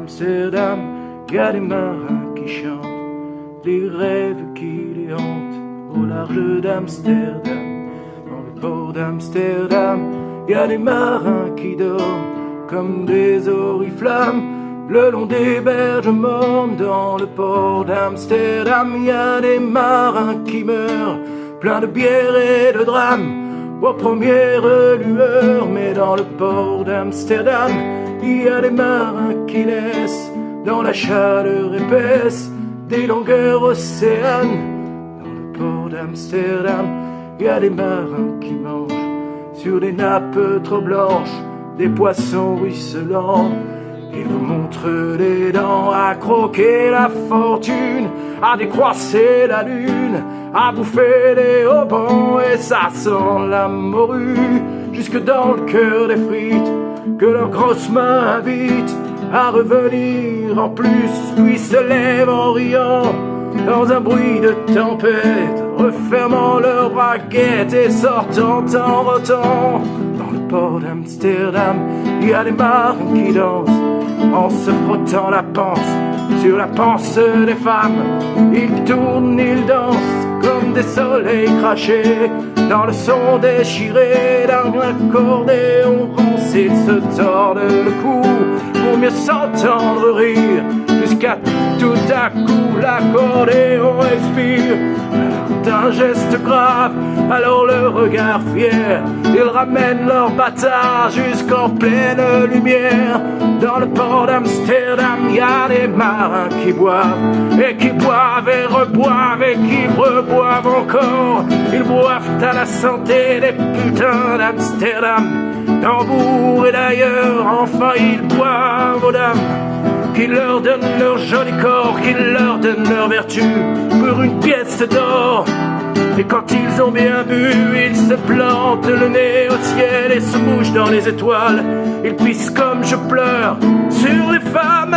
d'Amsterdam, y a des marins qui chantent les rêves qui les hantent au large d'Amsterdam. Dans le port d'Amsterdam, y a des marins qui dorment comme des oriflammes le long des berges mornes. Dans le port d'Amsterdam, y a des marins qui meurent plein de bière et de drames aux premières lueurs. Mais dans le port d'Amsterdam, il y a des marins qui laissent dans la chaleur épaisse des longueurs océanes. Dans le port d'Amsterdam, il y a des marins qui mangent sur des nappes trop blanches des poissons ruisselants. Ils vous montrent les dents à croquer la fortune, à décroisser la lune, à bouffer les haubans, et ça sent la morue jusque dans le cœur des frites que leurs grosses mains invitent à revenir en plus, puis se lèvent en riant dans un bruit de tempête, refermant leurs braguettes et sortant en rotant. Dans le port d'Amsterdam, il y a des marins qui dansent en se frottant la panse sur la panse des femmes. Ils tournent, ils dansent comme des soleils crachés dans le son déchiré d'un accordéon rance. Ils se tordent le cou pour mieux s'entendre rire, jusqu'à tout à coup l'accordéon expire. D'un geste grave, alors le regard fier, ils ramènent leur bâtard jusqu'en pleine lumière. Dans le port d'Amsterdam, y a des marins qui boivent, et qui boivent et reboivent, et qui reboivent encore. Ils boivent à la santé des putains d'Amsterdam, d'Hambourg et d'ailleurs. Enfin ils boivent aux dames qui leur donnent leur joli corps, qui leur donnent leur vertu pour une pièce d'or. Et quand ils ont bien bu, ils se plantent le nez au ciel et se mouchent dans les étoiles. Ils pissent comme je pleure sur les femmes